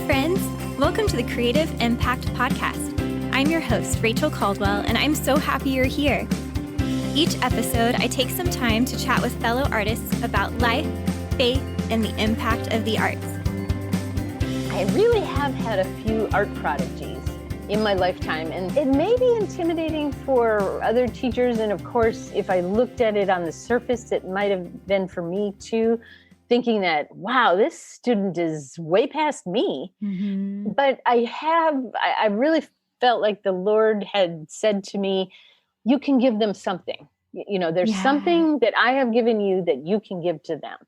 friends. Welcome to the Creative Impact Podcast. I'm your host, Rachel Caldwell, and I'm so happy you're here. Each episode, I take some time to chat with fellow artists about life, faith, and the impact of the arts. I really have had a few art prodigies in my lifetime, and it may be intimidating for other teachers. And of course, if I looked at it on the surface, it might have been for me too, thinking that, wow, this student is way past me. Mm-hmm. But I really felt like the Lord had said to me, you can give them something. There's something that I have given you that you can give to them.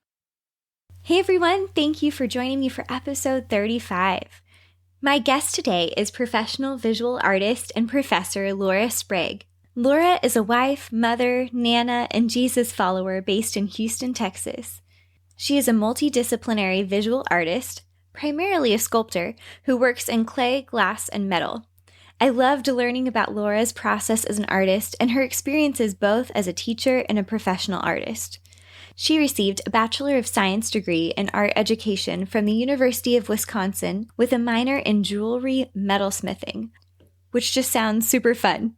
Hey everyone, thank you for joining me for episode 35. My guest today is professional visual artist and professor Laura Sprague. Laura is a wife, mother, Nana, and Jesus follower based in Houston, Texas. She is a multidisciplinary visual artist, primarily a sculptor, who works in clay, glass, and metal. I loved learning about Laura's process as an artist and her experiences both as a teacher and a professional artist. She received a Bachelor of Science Degree in art education from the University of Wisconsin with a minor in Jewelry-Metalsmithing, which just sounds super fun.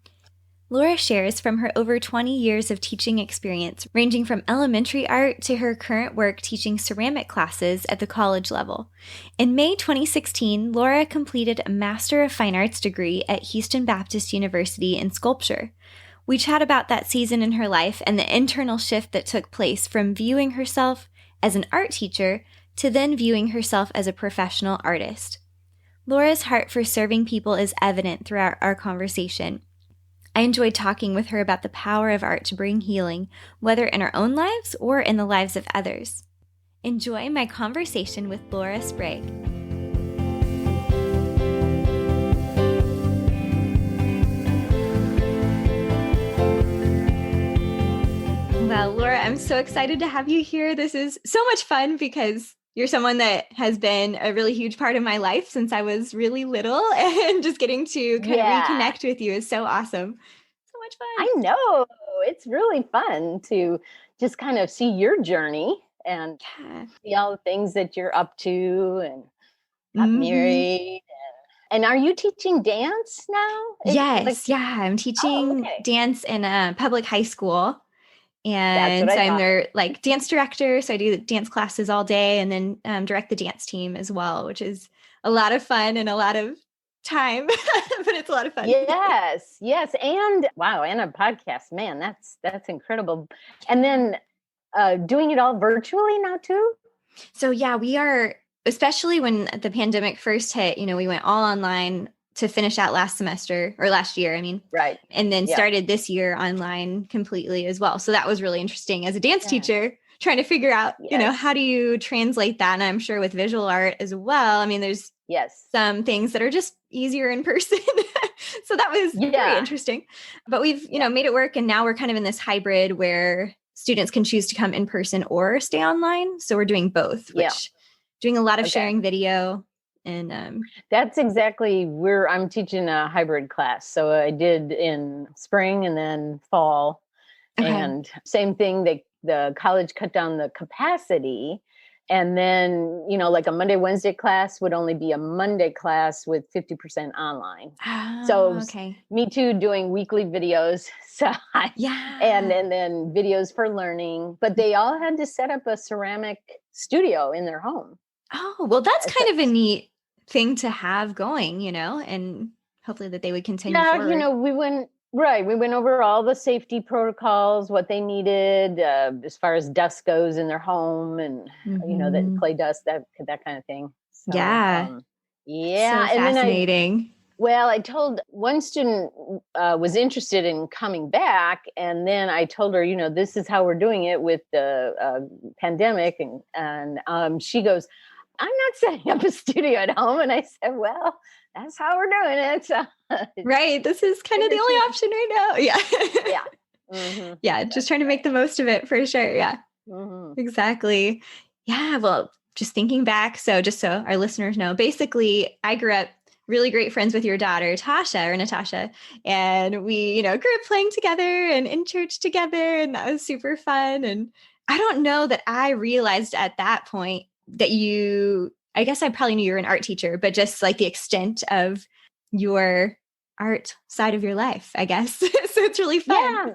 Laura shares from her over 20 years of teaching experience, ranging from elementary art to her current work teaching ceramic classes at the college level. In May 2016, Laura completed a Master of Fine Arts degree at Houston Baptist University in sculpture. We chat about that season in her life and the internal shift that took place from viewing herself as an art teacher to then viewing herself as a professional artist. Laura's heart for serving people is evident throughout our conversation. I enjoyed talking with her about the power of art to bring healing, whether in our own lives or in the lives of others. Enjoy my conversation with Laura Sprague. Well, Laura, I'm so excited to have you here. This is so much fun because you're someone that has been a really huge part of my life since I was really little, and just getting to kind of reconnect with you is so awesome. So much fun. I know. It's really fun to just kind of see your journey and see all the things that you're up to and got married. And are you teaching dance now? Yes. I'm teaching dance in a public high school. And so I'm their dance director. So I do dance classes all day and then direct the dance team as well, which is a lot of fun and a lot of time, but it's a lot of fun. Yes. And wow. And a podcast, man, that's incredible. And then doing it all virtually now too. So we are, especially when the pandemic first hit, we went all online to finish out last year, Right. And then started this year online completely as well. So that was really interesting as a dance teacher, trying to figure out, how do you translate that? And I'm sure with visual art as well. There's some things that are just easier in person. So that was very interesting, but we've, made it work. And now we're kind of in this hybrid where students can choose to come in person or stay online. So we're doing both, which doing a lot of sharing video. And that's exactly where I'm teaching a hybrid class. So I did in spring and then fall. And same thing, the college cut down the capacity. And then, like a Monday, Wednesday class would only be a Monday class with 50% online. Me too, doing weekly videos. So and then videos for learning. But they all had to set up a ceramic studio in their home. Oh, well, that's kind of a neat thing to have going, and hopefully that they would continue forward. We went over all the safety protocols, what they needed as far as dust goes in their home and, that clay dust, that kind of thing. So, So and fascinating. I told one student was interested in coming back. And then I told her, this is how we're doing it with the pandemic. And she goes, I'm not setting up a studio at home. And I said, well, that's how we're doing it. So, right. This is kind of the only option right now. Yeah. Mm-hmm. Just trying to make the most of it for sure. Yeah, exactly. Yeah. Well, just thinking back. So just so our listeners know, basically I grew up really great friends with your daughter, Natasha. And we, grew up playing together and in church together. And that was super fun. And I don't know that I realized at that point that you I guess I probably knew you were an art teacher, but just like the extent of your art side of your life, I guess. So it's really fun. Yeah,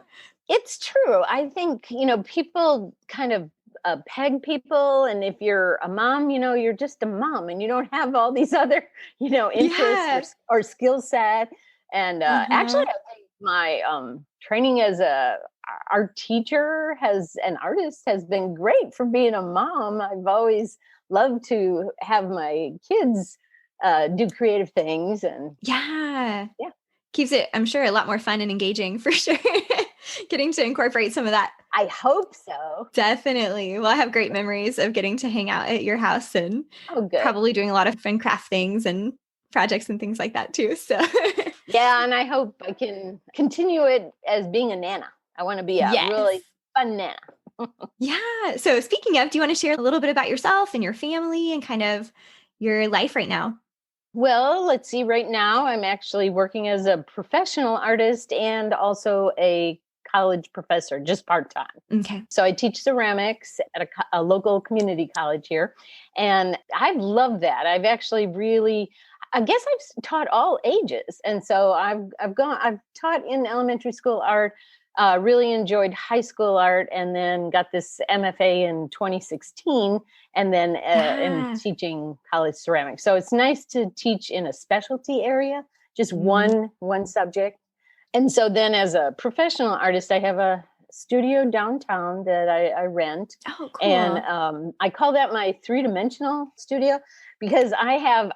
it's true. I think, people kind of peg people. And if you're a mom, you're just a mom and you don't have all these other, interests Yeah. or skill set. And actually, I think my training as a art teacher an artist has been great for being a mom. I've always loved to have my kids do creative things. And Yeah. yeah. Keeps it, I'm sure, a lot more fun and engaging for sure. Getting to incorporate some of that. I hope so. Definitely. Well, I have great memories of getting to hang out at your house and Good. probably doing a lot of fun craft things and projects and things like that too. So yeah, and I hope I can continue it as being a Nana. I want to be a really fun Nana. Yeah. So speaking of, do you want to share a little bit about yourself and your family and kind of your life right now? Well, let's see. Right now, I'm actually working as a professional artist and also a college professor, just part-time. Okay. So I teach ceramics at a local community college here. And I've loved that. I've actually I guess I've taught all ages. And so I've taught in elementary school art, really enjoyed high school art, and then got this MFA in 2016, and then in teaching college ceramics. So it's nice to teach in a specialty area, just one subject. And so then as a professional artist, I have a studio downtown that I rent. Oh, cool. And I call that my 3-dimensional studio because I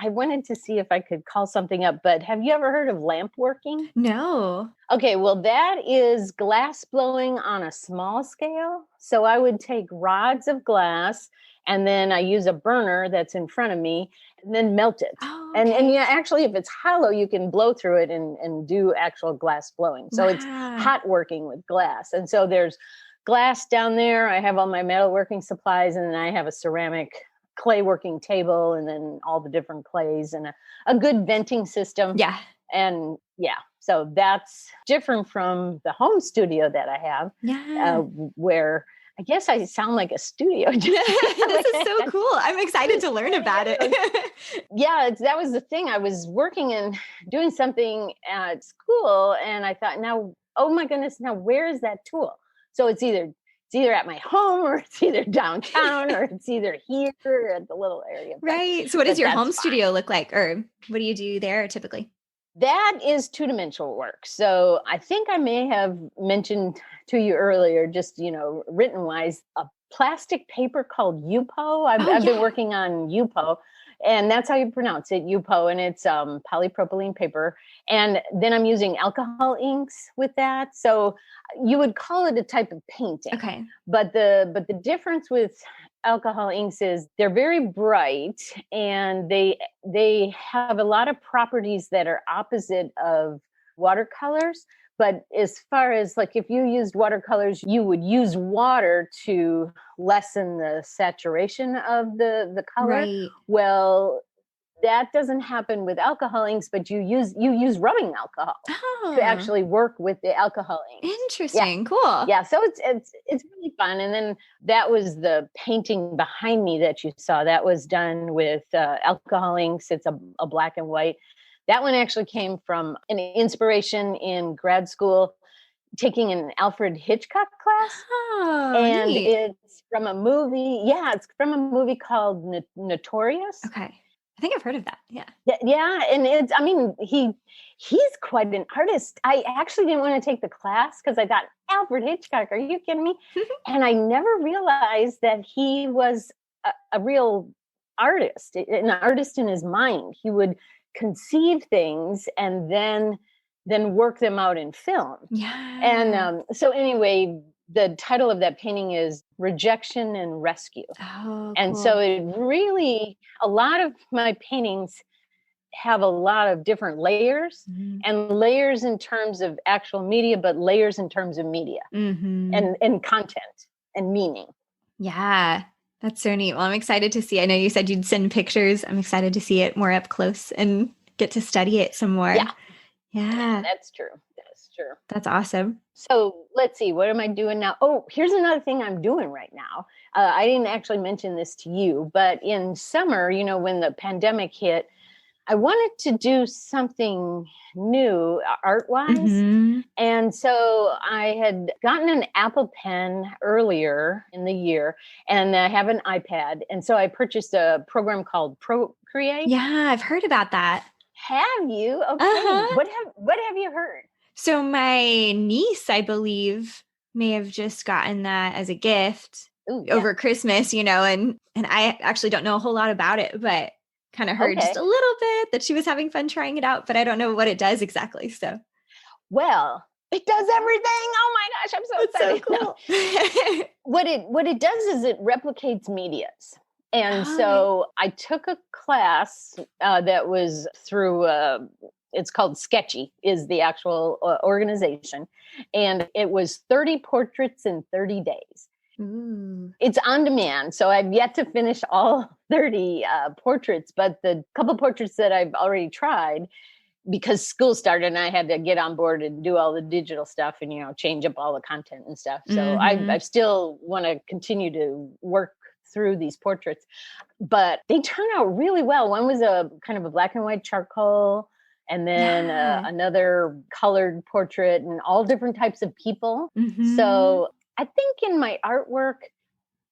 wanted to see if I could call something up, but have you ever heard of lamp working? No. Okay, well, that is glass blowing on a small scale. So I would take rods of glass and then I use a burner that's in front of me and then melt it. Oh, okay. And yeah, actually, if it's hollow, you can blow through it and do actual glass blowing. So it's hot working with glass. And so there's glass down there. I have all my metalworking supplies, and then I have a ceramic clay working table, and then all the different clays and a good venting system. Yeah. And yeah, so that's different from the home studio that I have. Yeah. Where I guess I sound like a studio. This is so cool. I'm excited to learn about it. Yeah, that was the thing. I was working and doing something at school, and I thought, now, oh my goodness, now where is that tool? So it's either at my home, or it's either downtown, or it's either here at the little area. Right. So what does your home studio look like? Or what do you do there typically? That is 2-dimensional work. So I think I may have mentioned to you earlier, just, written wise, a plastic paper called Yupo. I've been working on Yupo, and that's how you pronounce it, Yupo. And it's polypropylene paper. And then I'm using alcohol inks with that. So you would call it a type of painting. Okay. But the difference with alcohol inks is they're very bright, and they have a lot of properties that are opposite of watercolors. But as far as like, if you used watercolors, you would use water to lessen the saturation of the color. Right. Well, that doesn't happen with alcohol inks, but you use rubbing alcohol to actually work with the alcohol inks. Interesting. Yeah. Cool. Yeah. So it's really fun. And then that was the painting behind me that you saw. That was done with alcohol inks. It's a black and white. That one actually came from an inspiration in grad school, taking an Alfred Hitchcock class. Oh, and neat. It's from a movie. Yeah, it's from a movie called Notorious. Okay. I think I've heard of that. Yeah. Yeah. And he's quite an artist. I actually didn't want to take the class because I thought, Alfred Hitchcock, are you kidding me? And I never realized that he was a real artist, an artist in his mind. He would conceive things and then work them out in film. Yeah. And so anyway, the title of that painting is Rejection and Rescue. Oh, and cool. so it really, a lot of my paintings have a lot of different layers, and layers in terms of actual media, but layers in terms of media and content and meaning. Yeah, that's so neat. Well, I'm excited to see. I know you said you'd send pictures. I'm excited to see it more up close and get to study it some more. Yeah. Yeah. That's true. Sure. That's awesome. So let's see, what am I doing now? Oh, here's another thing I'm doing right now. I didn't actually mention this to you, but in summer, when the pandemic hit, I wanted to do something new art-wise. Mm-hmm. And so I had gotten an Apple Pen earlier in the year, and I have an iPad. And so I purchased a program called Procreate. Yeah, I've heard about that. Have you? Okay. Uh-huh. What have you heard? So my niece, I believe, may have just gotten that as a gift Ooh, yeah. over Christmas, and I actually don't know a whole lot about it, but kind of heard Okay. just a little bit that she was having fun trying it out, but I don't know what it does exactly. So, Well, it does everything. Oh my gosh, I'm so excited. So cool. What it does is it replicates medias. And Oh, so I took a class that was through, it's called Sketchy, is the actual organization. And it was 30 portraits in 30 days. ooh. It's on demand. So I've yet to finish all 30 portraits, but the couple portraits that I've already tried, because school started and I had to get on board and do all the digital stuff and, change up all the content and stuff. So I still want to continue to work through these portraits, but they turn out really well. One was a kind of a black and white charcoal, and then another colored portrait, and all different types of people. Mm-hmm. So I think in my artwork,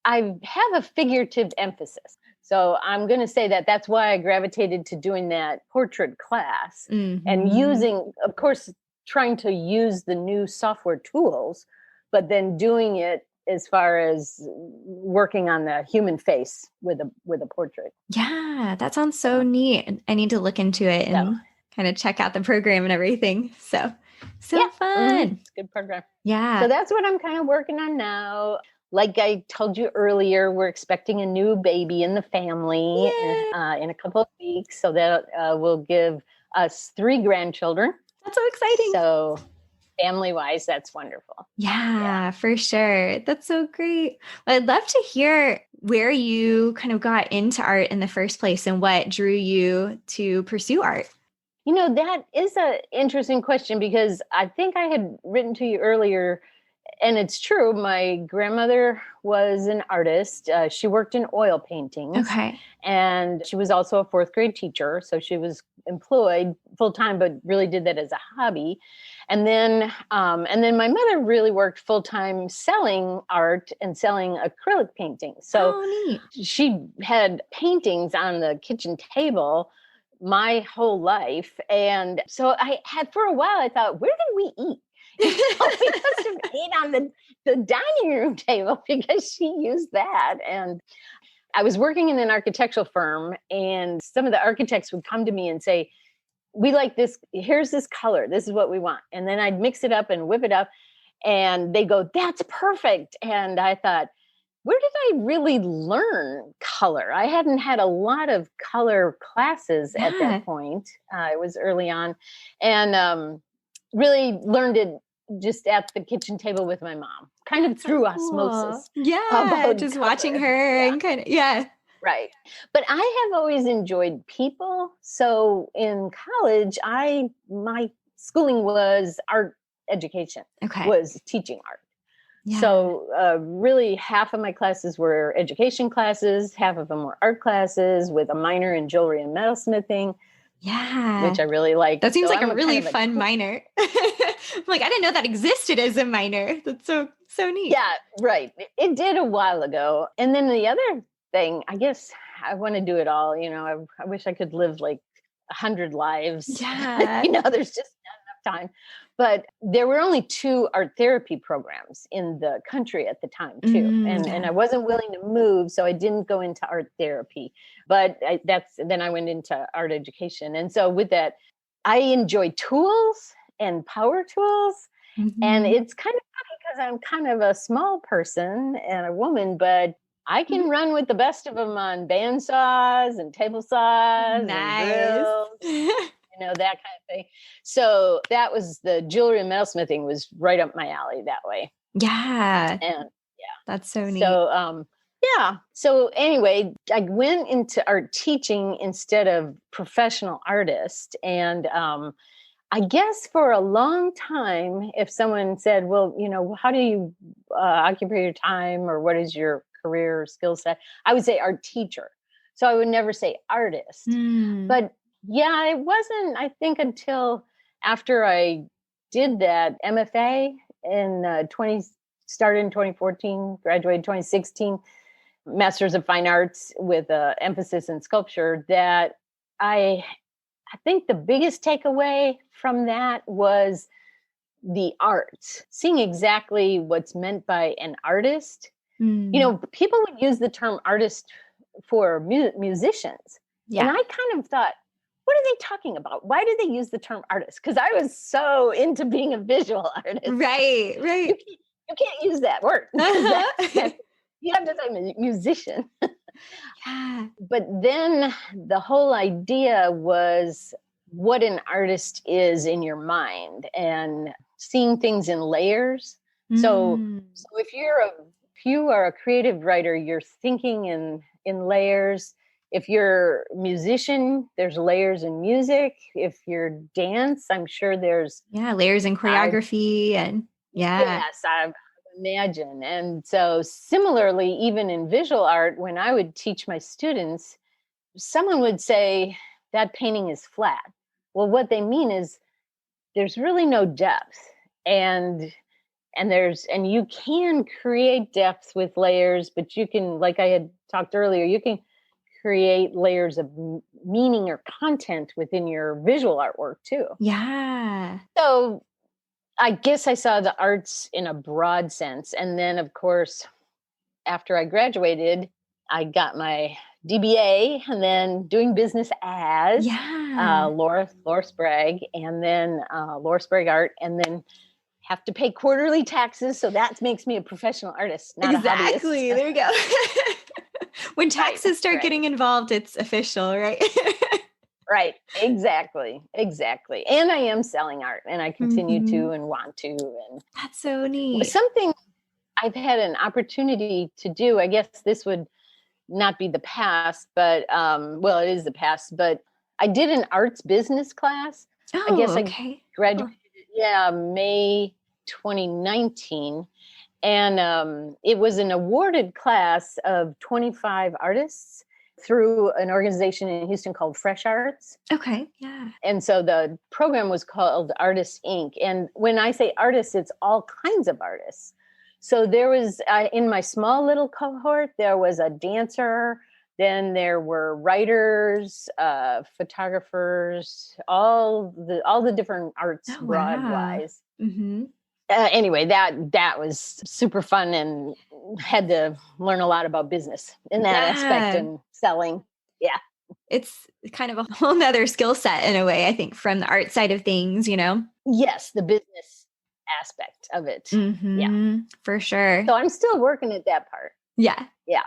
I have a figurative emphasis. So I'm going to say that that's why I gravitated to doing that portrait class and using, of course, trying to use the new software tools, but then doing it as far as working on the human face with a portrait. Yeah, that sounds so neat. I need to look into it and kind of check out the program and everything. So fun. Mm-hmm. It's a good program. Yeah. So that's what I'm kind of working on now. Like I told you earlier, we're expecting a new baby in the family in a couple of weeks. So that will give us 3 grandchildren. That's so exciting. So family-wise, that's wonderful. Yeah, for sure. That's so great. Well, I'd love to hear where you kind of got into art in the first place and what drew you to pursue art. That is an interesting question, because I think I had written to you earlier, and it's true. My grandmother was an artist. She worked in oil paintings. Okay. And she was also a 4th grade teacher. So she was employed full time, but really did that as a hobby. And then my mother really worked full time selling art and selling acrylic paintings. So neat. She had paintings on the kitchen table my whole life. And so for a while, I thought, where did we eat? We must have ate on the dining room table, because she used that. And I was working in an architectural firm, and some of the architects would come to me and say, we like this, here's this color, this is what we want. And then I'd mix it up and whip it up, and they go, that's perfect. And I thought, where did I really learn color? I hadn't had a lot of color classes at that point. It was early on, and really learned it just at the kitchen table with my mom, kind of through osmosis. Yeah, just color. Watching her and kind of, Right. But I have always enjoyed people. So in college, my schooling was art education, was teaching art. Yeah. So really half of my classes were education classes, half of them were art classes, with a minor in jewelry and metalsmithing. Yeah. Which I really like. That seems like a really fun minor. I'm like, I didn't know that existed as a minor. That's so neat. Yeah, right. It did a while ago. And then the other thing, I guess I want to do it all. I wish I could live like 100 lives. Yeah. There's just not enough time. But there were only 2 art therapy programs in the country at the time too. And I wasn't willing to move, so I didn't go into art therapy. But then I went into art education. And so with that, I enjoy tools and power tools. Mm-hmm. And it's kind of funny, because I'm kind of a small person and a woman, but I can run with the best of them on band saws and table saws and drills. That kind of thing. So that was the jewelry and metalsmithing was right up my alley that way. Yeah. And that's so neat. So, So anyway, I went into art teaching instead of professional artist. And I guess for a long time, if someone said, well, how do you occupy your time, or what is your career or skill set? I would say art teacher. So I would never say artist. Mm. But yeah, it wasn't, I think, until after I did that MFA started in 2014, graduated 2016, Masters of Fine Arts with an emphasis in sculpture, that I think the biggest takeaway from that was the art, seeing exactly what's meant by an artist. Mm. People would use the term artist for musicians. Yeah. And I kind of thought, what are they talking about? Why do they use the term artist? Because I was so into being a visual artist. Right. You can't use that word. You have to say musician. Yeah. But then the whole idea was what an artist is in your mind, and seeing things in layers. So if you are a creative writer, you're thinking in layers. If you're a musician, there's layers in music. If you're dance, I'm sure there's layers in choreography and Yes, I imagine. And so similarly, even in visual art, when I would teach my students, someone would say that painting is flat. Well, what they mean is there's really no depth. And you can create depth with layers, but you can, like I had talked earlier, you can create layers of meaning or content within your visual artwork too. Yeah. So I guess I saw the arts in a broad sense. And then, of course, after I graduated, I got my DBA, and then doing business as Laura Sprague, and then Laura Sprague Art, and then have to pay quarterly taxes. So that makes me a professional artist, not a hobbyist. Exactly. There you go. When taxes start getting involved, it's official, right? Right. Exactly. And I am selling art, and I continue to and want to. And that's so neat. Something I've had an opportunity to do, I guess this would not be the past, but well, it is the past, but I did an arts business class. I guess I graduated, May 2019. And it was an awarded class of 25 artists through an organization in Houston called Fresh Arts. Okay. Yeah. And so the program was called Artists Inc. And when I say artists, it's all kinds of artists. So there was, in my small little cohort, there was a dancer, then there were writers, photographers, all the different arts broad-wise. Mm-hmm. Anyway, that was super fun, and had to learn a lot about business in that aspect and selling. Yeah. It's kind of a whole nother skill set in a way, I think, from the art side of things, Yes, the business aspect of it. Mm-hmm. Yeah, for sure. So I'm still working at that part. Yeah. Yeah.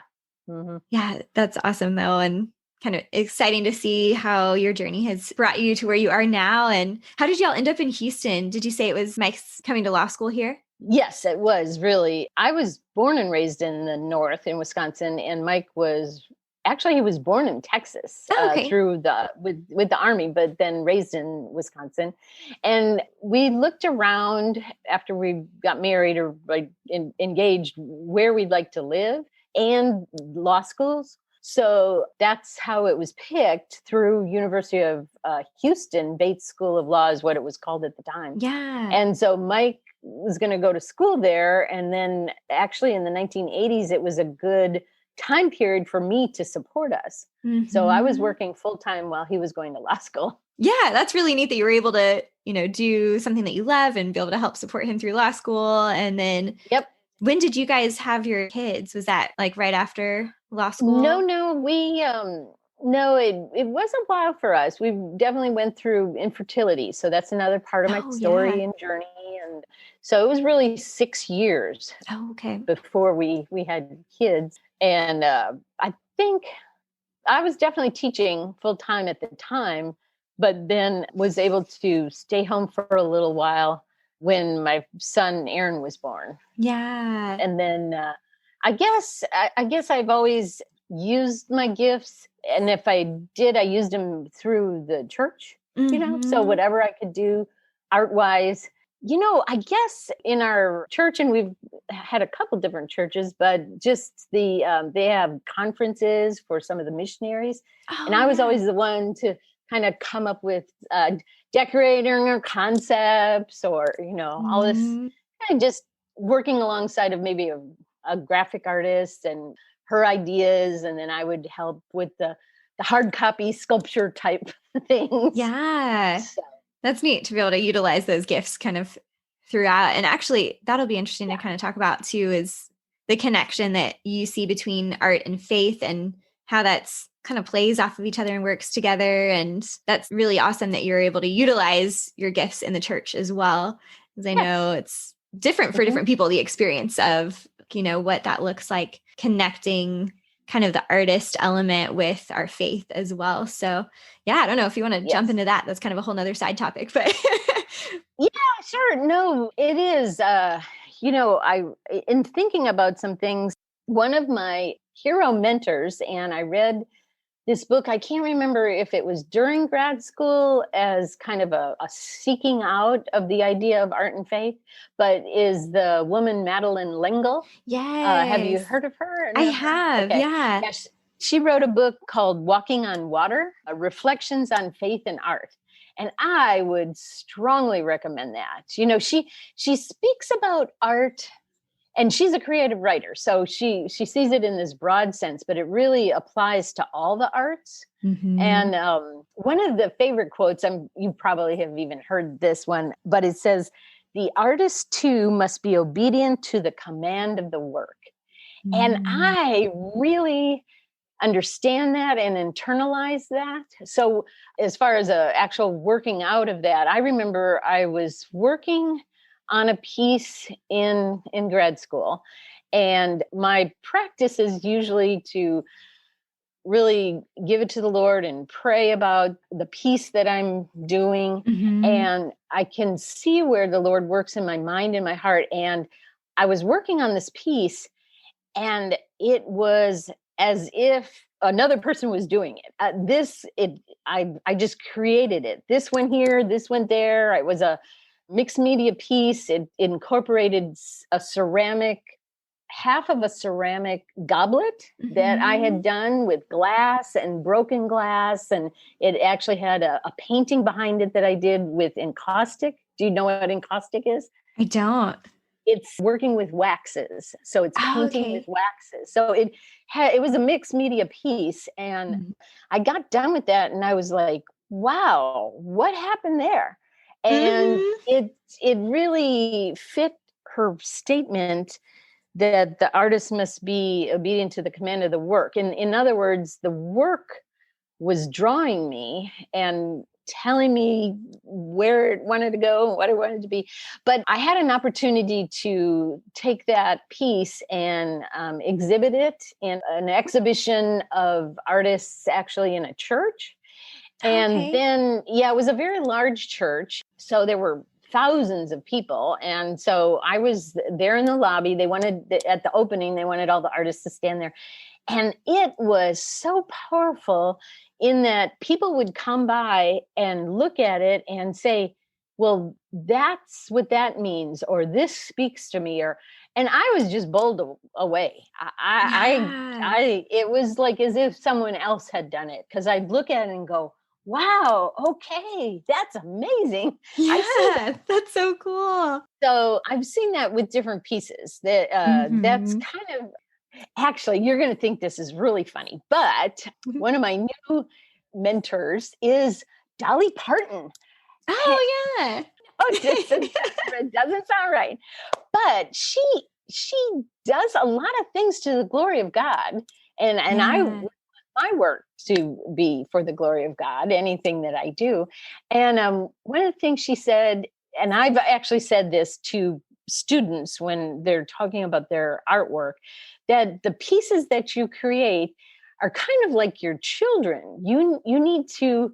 Mm-hmm. Yeah, that's awesome though. And kind of exciting to see how your journey has brought you to where you are now. And how did y'all end up in Houston? Did you say it was Mike's coming to law school here? Yes, it was really. I was born and raised in the North in Wisconsin, and Mike was he was born in Texas through with the Army, but then raised in Wisconsin. And we looked around after we got married or engaged where we'd like to live and law schools. So that's how it was picked, through University of Houston. Bates School of Law is what it was called at the time. Yeah. And so Mike was going to go to school there. And then actually in the 1980s, it was a good time period for me to support us. Mm-hmm. So I was working full time while he was going to law school. Yeah, that's really neat that you were able to, do something that you love and be able to help support him through law school. And then when did you guys have your kids? Was that like right after law school? No, it was a while for us. We definitely went through infertility. So that's another part of my story and journey. And so it was really 6 years before we had kids. And I think I was definitely teaching full time at the time, but then was able to stay home for a little while when my son Aaron was born. Yeah. And then I guess I've always used my gifts. And if I did, I used them through the church. So Mm-hmm. whatever I could do art wise, I guess in our church, and we've had a couple different churches, but just they have conferences for some of the missionaries. And Oh, I was yeah. always the one to kind of come up with decorating or concepts or, all this Mm, kind of just working alongside of maybe a graphic artist and her ideas. And then I would help with the hard copy sculpture type things. yeah. So, That's neat to be able to utilize those gifts kind of throughout. And actually, that'll be interesting to kind of talk about too, is the connection that you see between art and faith and how that's kind of plays off of each other and works together. And that's really awesome that you're able to utilize your gifts in the church as well. Because I yes. know it's different for Mhm. different people, the experience of, what that looks like connecting kind of the artist element with our faith as well. So yeah, I don't know if you want to jump Yes. into that. That's kind of a whole nother side topic, but Yeah, sure. No, it is. I in thinking about some things, one of my hero mentors, and I read this book. I can't remember if it was during grad school as kind of a seeking out of the idea of art and faith, but is the woman Madeline L'Engle. Have you yes, heard of her or I know her? have. Okay. Yeah. Yes. She wrote a book called Walking on Water, Reflections on Faith and Art. And I would strongly recommend that. She speaks about art and she's a creative writer. So she sees it in this broad sense, but it really applies to all the arts. Mm-hmm. And one of the favorite quotes, you probably have even heard this one, but it says, "The artist too must be obedient to the command of the work." And Mm-hmm. I really understand that and internalize that. So as far as a actual working out of that, I remember I was working on a piece in grad school, and my practice is usually to really give it to the Lord and pray about the piece that I'm doing. Mm-hmm. And I can see where the Lord works in my mind and my heart. And I was working on this piece, and it was as if another person was doing it. I just created it. This went here, this went there. It was a mixed media piece. It incorporated a ceramic, half of a ceramic goblet that I Mm-hmm. had done with glass and broken glass. And it actually had a painting behind it that I did with encaustic. Do you know what encaustic is? I don't. It's working with waxes. So it's Oh, painting with okay. waxes. So it was a mixed media piece. And I got done with that and I was like, wow, what happened there? And Mm-hmm. it really fit her statement that the artist must be obedient to the command of the work. And in other words, the work was drawing me and telling me where it wanted to go, what it wanted to be. But I had an opportunity to take that piece and exhibit it in an exhibition of artists actually in a church. And Okay. then, yeah, it was a very large church. So there were thousands of people. And so I was there in the lobby. At the opening, they wanted all the artists to stand there. And it was so powerful in that people would come by and look at it and say, well, that's what that means, or this speaks to me, and I was just bowled away. Yeah. It was like as if someone else had done it, because I'd look at it and go, wow, okay, that's amazing. I see that. Yeah. That's so cool. So I've seen that with different pieces. That's Mm-hmm. kind of actually, you're going to think this is really funny, but one of my new mentors is Dolly Parton. Oh, yeah. Oh, it doesn't sound right, but she does a lot of things to the glory of God, and I Yeah. want my work to be for the glory of God. Anything that I do, and one of the things she said, and I've actually said this to students when they're talking about their artwork, that the pieces that you create are kind of like your children. You need to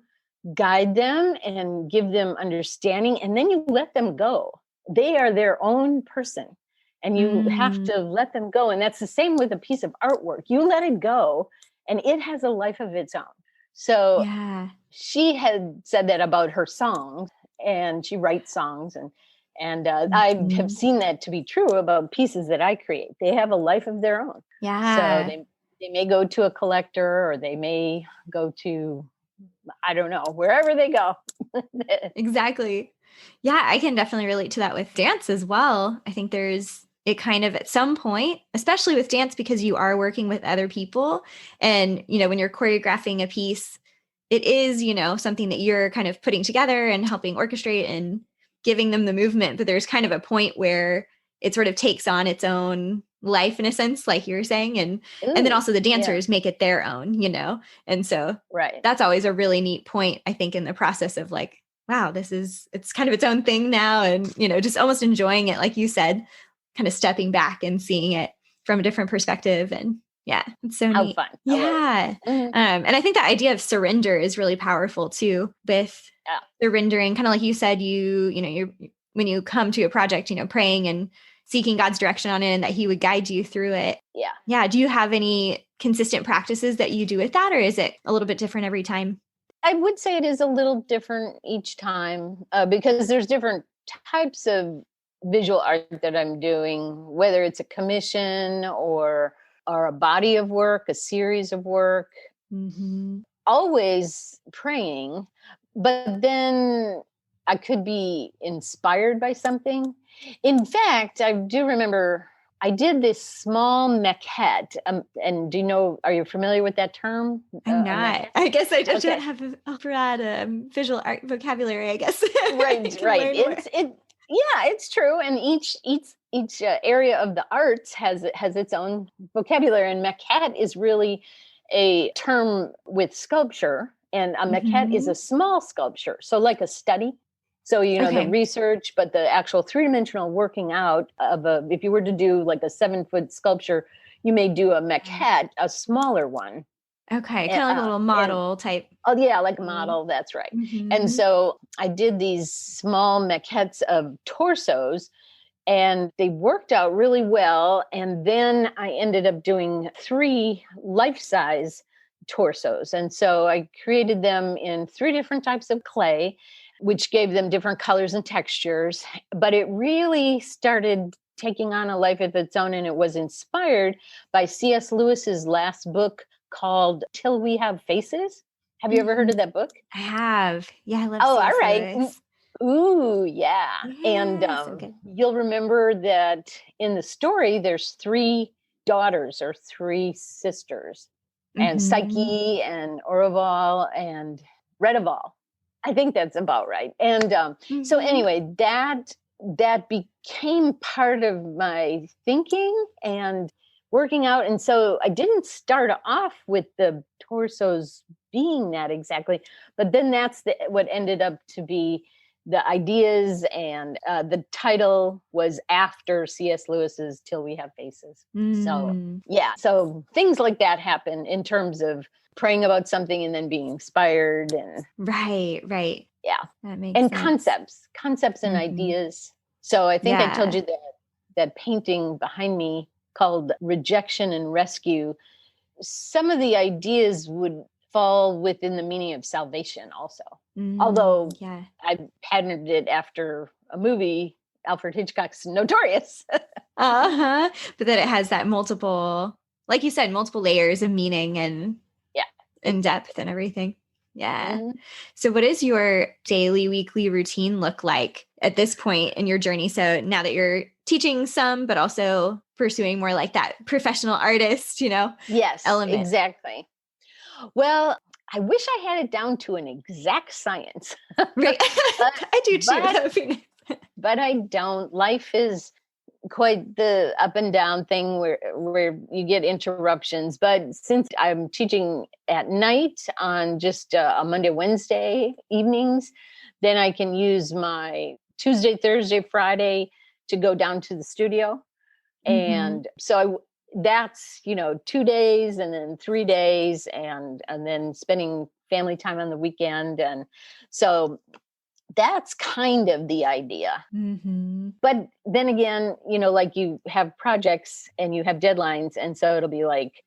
guide them and give them understanding, and then you let them go. They are their own person, and you have Mm. to let them go. And that's the same with a piece of artwork. You let it go and it has a life of its own. So Yeah. she had said that about her songs, and she writes songs, and I have Mhm. seen that to be true about pieces that I create. They have a life of their own. So Yeah. they may go to a collector, or they may go to, I don't know, wherever they go. Exactly. Yeah, I can definitely relate to that with dance as well. I think it kind of at some point, especially with dance, because you are working with other people. And, when you're choreographing a piece, it is, something that you're kind of putting together and helping orchestrate and giving them the movement. But there's kind of a point where it sort of takes on its own life in a sense, like you were saying. And then Ooh, also the yeah, dancers make it their own, And so right. that's always a really neat point, I think, in the process of like, wow, it's kind of its own thing now. And, just almost enjoying it, like you said, kind of stepping back and seeing it from a different perspective. And yeah, it's so How neat. fun. I love Yeah. it. Mhm. And I think the idea of surrender is really powerful too, with Yeah. surrendering, kind of like you said, you're, when you come to a project, praying and seeking God's direction on it and that he would guide you through it. Yeah. Yeah. Do you have any consistent practices that you do with that, or is it a little bit different every time? I would say it is a little different each time, because there's different types of visual art that I'm doing, whether it's a commission or a body of work, a series of work. Mm-hmm. Always praying, but then I could be inspired by something. In fact, I do remember I did this small maquette. And do you know, are you familiar with that term? I'm A not. maquette? I guess I just don't Okay. have a broad visual art vocabulary, I guess. I Right, can right. learn more. Yeah, it's true. And each area of the arts has its own vocabulary. And maquette is really a term with sculpture, and a maquette is Mm-hmm. a small sculpture, so like a study. So the Okay. research, but the actual three-dimensional working out of if you were to do like a 7-foot sculpture, you may do a maquette, a smaller one. Okay. and, Kind of like a uh, little and model type. Oh, yeah, like a Thing. model, that's right. And Mm-hmm. so I did these small maquettes of torsos, and they worked out really well. And then I ended up doing 3 life-size torsos. And so I created them in 3 different types of clay, which gave them different colors and textures. But it really started taking on a life of its own, and it was inspired by C.S. Lewis's last book called Till We Have Faces. Have you ever heard Mm-hmm. of that book? I have. Yeah, I love Oh, all C.S. right. Lewis. Ooh, yeah. And Yeah, so good. you'll remember that in the story, there's 3 daughters or 3 sisters, and Mm-hmm. Psyche and Oraval and Redival. I think that's about right. And so Mm-hmm. anyway, that became part of my thinking and working out. And so I didn't start off with the torsos being that exactly, but then that's what ended up to be the ideas, and the title was after C.S. Lewis's Till We Have Faces. So Mm. yeah, so things like that happen in terms of praying about something and then being inspired, and Right, right. yeah, That makes and sense. concepts and Mm-hmm. ideas. So I think I told Yeah. you that painting behind me called Rejection and Rescue, some of the ideas would fall within the meaning of salvation also. Mm, Although yeah. I patterned it after a movie, Alfred Hitchcock's Notorious. Uh-huh. But then it has that multiple, like you said, multiple layers of meaning and Yeah, in exactly. depth and everything. Yeah. Mhm. So what does your daily, weekly routine look like at this point in your journey? So now that you're teaching some, but also pursuing more like that professional artist, Yes, element. exactly. Well, I wish I had it down to an exact science, Right. but I do too. but That would be nice. but I don't. Life is quite the up and down thing where you get interruptions. But since I'm teaching at night on just a Monday, Wednesday evenings, then I can use my Tuesday, Thursday, Friday to go down to the studio. Mm-hmm. And so that's 2 days and then 3 days, and then spending family time on the weekend. And so that's kind of the idea. Mm-hmm. But then again, like you have projects and you have deadlines, and so it'll be like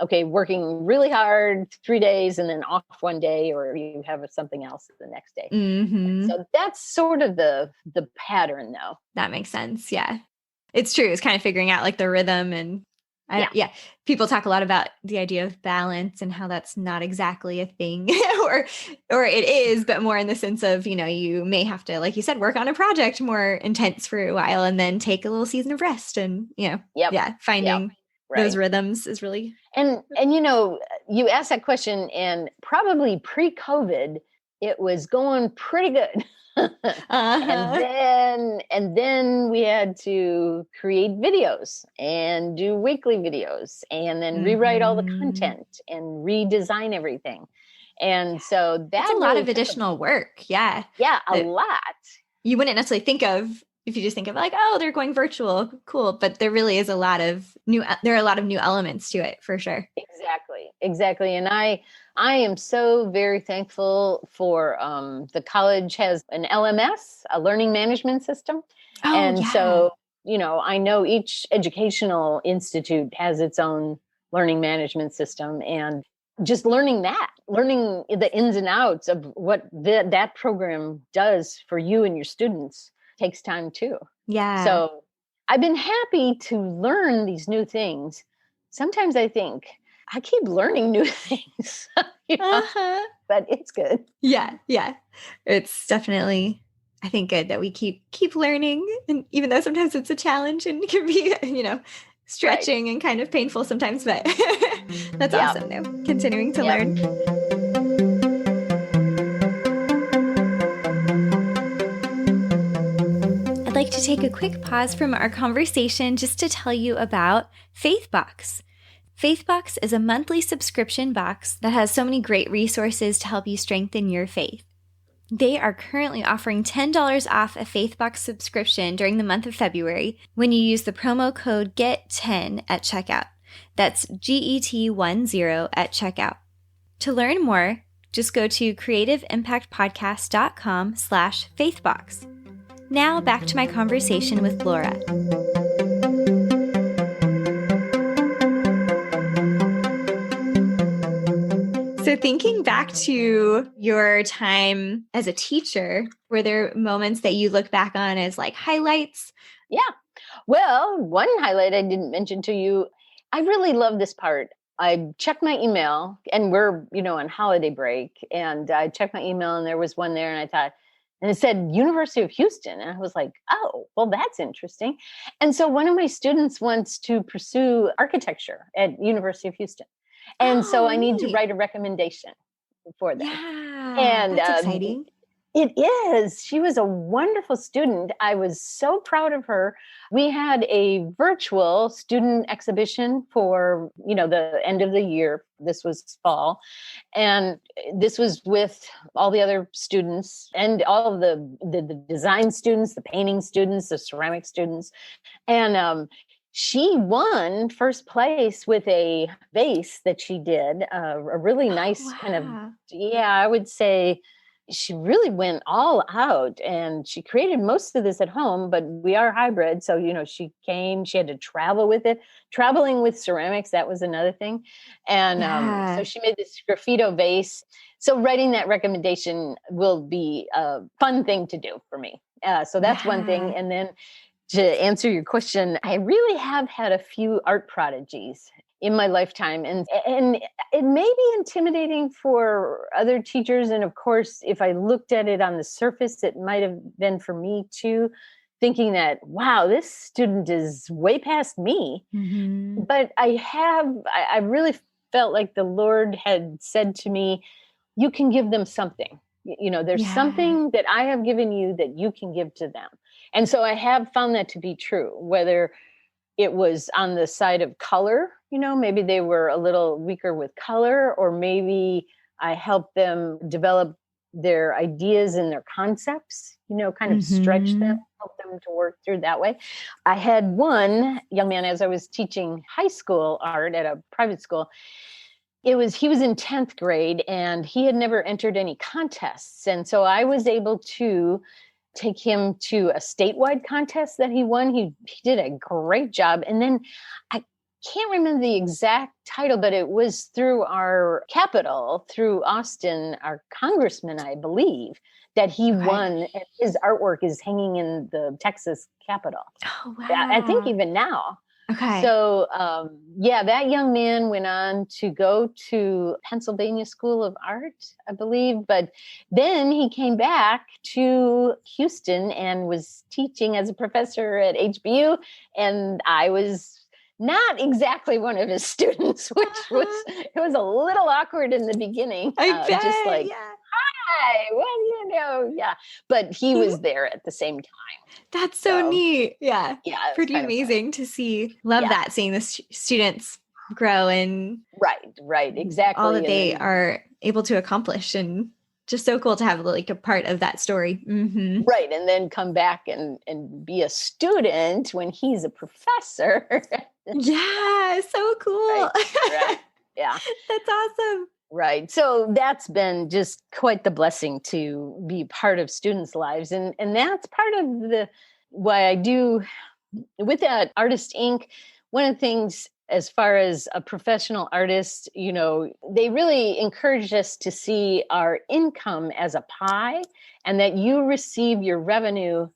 okay, working really hard 3 days and then off one day, or you have something else the next day. Mm-hmm. So that's sort of the pattern, though. That makes sense. Yeah. It's true. It's kind of figuring out like the rhythm and yeah. People talk a lot about the idea of balance and how that's not exactly a thing or it is, but more in the sense of, you may have to, like you said, work on a project more intense for a while and then take a little season of rest and, finding those rhythms is really. And you asked that question, and probably pre-COVID, it was going pretty good. And then we had to create videos and do weekly videos and then rewrite all the content and redesign everything. And so that's a lot of additional work. Yeah. Yeah, a lot. You wouldn't necessarily think of if you just think of like, oh, they're going virtual. Cool. But there really is a lot of new elements to it for sure. Exactly. And I am so very thankful for the college has an LMS, a learning management system. Oh, and yeah. So, I know each educational institute has its own learning management system, and just learning the ins and outs of what that program does for you and your students takes time too. Yeah. So I've been happy to learn these new things. Sometimes I think I keep learning new things, but it's good. Yeah. It's definitely, I think, good that we keep learning. And even though sometimes it's a challenge and it can be, stretching and kind of painful sometimes, but that's awesome though, continuing to learn. I'd like to take a quick pause from our conversation just to tell you about FaithBox. FaithBox is a monthly subscription box that has so many great resources to help you strengthen your faith. They are currently offering $10 off a FaithBox subscription during the month of February when you use the promo code GET10 at checkout. That's GET10 at checkout. To learn more, just go to creativeimpactpodcast.com/faithbox. Now back to my conversation with Laura. So thinking back to your time as a teacher, were there moments that you look back on as like highlights? Yeah. Well, one highlight I didn't mention to you, I really love this part. I checked my email, and we're, on holiday break, and I checked my email and there was one there, and I thought, and it said University of Houston. And I was like, oh, well, that's interesting. And so one of my students wants to pursue architecture at University of Houston. And so I need to write a recommendation for them. Yeah, and that's exciting. It is. She was a wonderful student. I was so proud of her. We had a virtual student exhibition for, the end of the year. This was fall. And this was with all the other students and all of the design students, the painting students, the ceramic students. And she won first place with a vase that she did, a really nice kind of, I would say she really went all out, and she created most of this at home, but we are hybrid. So, she came, she had to travel with it, traveling with ceramics. That was another thing. And so she made this graffito vase. So writing that recommendation will be a fun thing to do for me. So that's one thing. And then to answer your question, I really have had a few art prodigies in my lifetime. And it may be intimidating for other teachers. And of course, if I looked at it on the surface, it might have been for me too, thinking that, wow, this student is way past me. Mm-hmm. But I really felt like the Lord had said to me, you can give them something. There's something that I have given you that you can give to them. And so I have found that to be true, whether it was on the side of color, maybe they were a little weaker with color, or maybe I helped them develop their ideas and their concepts, kind of stretch them, help them to work through that way. I had one young man, as I was teaching high school art at a private school, he was in 10th grade and he had never entered any contests. And so I was able to take him to a statewide contest that he won. He did a great job. And then can't remember the exact title, but it was through our capital, through Austin, our congressman, I believe, that he won. And his artwork is hanging in the Texas Capitol. Oh, wow. I think even now. Okay. So, that young man went on to go to Pennsylvania School of Art, I believe. But then he came back to Houston and was teaching as a professor at HBU. And I was not exactly one of his students, which it was a little awkward in the beginning. I bet, just like, hi, what do you know? Yeah. But he was there at the same time. That's so neat. Yeah. Yeah. Pretty amazing to see. Love that, seeing the students grow and right. Exactly. all that they are able to accomplish, and just so cool to have like a part of that story. Mm-hmm. Right. And then come back and be a student when he's a professor. Yeah. So cool. Right. Yeah. That's awesome. Right. So that's been just quite the blessing to be part of students' lives. And that's part of why I do with that Artist Inc. One of the things, as far as a professional artist, they really encourage us to see our income as a pie, and that you receive your revenue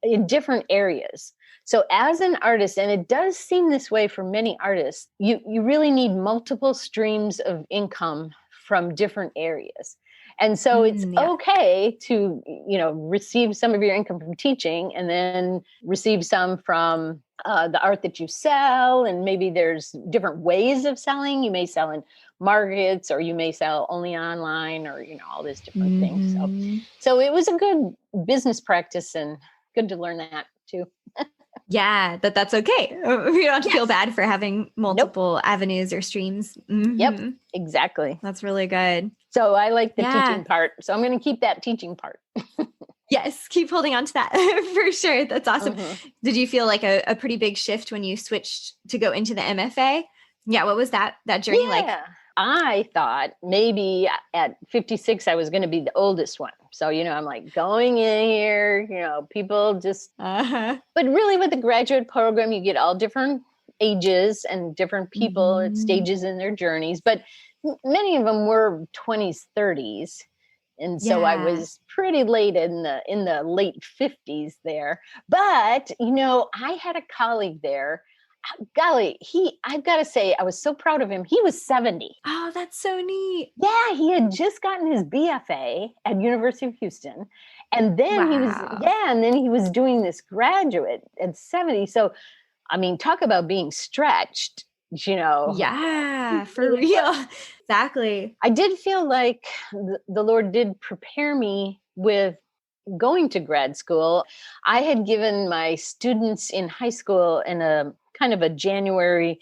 in different areas. So as an artist, and it does seem this way for many artists, you really need multiple streams of income from different areas. And so it's okay to, receive some of your income from teaching, and then receive some from the art that you sell. And maybe there's different ways of selling. You may sell in markets, or you may sell only online, or, all these different things. So it was a good business practice, and good to learn that too. Yeah, that's okay. You don't have to feel bad for having multiple avenues or streams. Mm-hmm. Yep, exactly. That's really good. So I like the teaching part. So I'm going to keep that teaching part. Yes, keep holding on to that for sure. That's awesome. Mm-hmm. Did you feel like a pretty big shift when you switched to go into the MFA? Yeah, what was that journey like? I thought maybe at 56, I was going to be the oldest one. So, I'm like going in here, people just, but really with the graduate program, you get all different ages and different people at stages in their journeys, but many of them were 20s, 30s. And so I was pretty late in the late 50s there. But, I had a colleague there. Golly, I've got to say, I was so proud of him. He was 70. Oh, that's so neat. Yeah, he had just gotten his BFA at University of Houston. And then he was doing this graduate at 70. So, I mean, talk about being stretched, Yeah, for real. Exactly. I did feel like the Lord did prepare me with going to grad school. I had given my students in high school in a kind of a January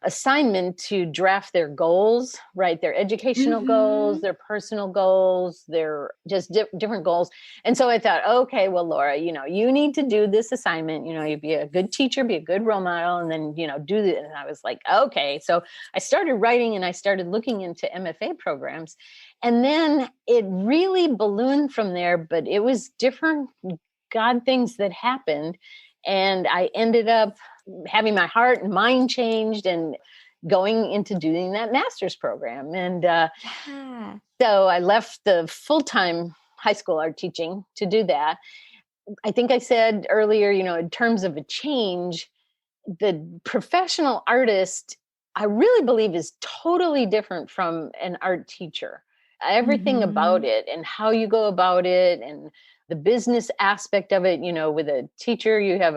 assignment to draft their goals, right? Their educational goals, their personal goals, their just different goals. And so I thought, okay, well, Laura, you need to do this assignment, you be a good teacher, be a good role model, and then, do this. And I was like, okay. So I started writing and I started looking into MFA programs, and then it really ballooned from there, but it was different God things that happened. And I ended up having my heart and mind changed and going into doing that master's program. And so I left the full-time high school art teaching to do that. I think I said earlier, in terms of a change, the professional artist, I really believe, is totally different from an art teacher. Everything about it and how you go about it, and the business aspect of it, with a teacher, you have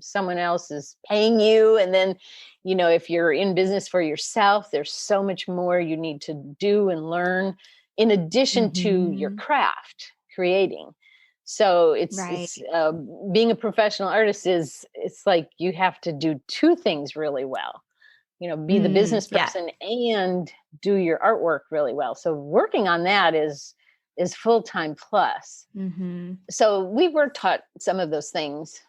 someone else is paying you. And then, if you're in business for yourself, there's so much more you need to do and learn in addition to your craft creating. So it's being a professional artist it's like you have to do two things really well. Be the business person and do your artwork really well. So working on that is full-time plus. So we were taught some of those things.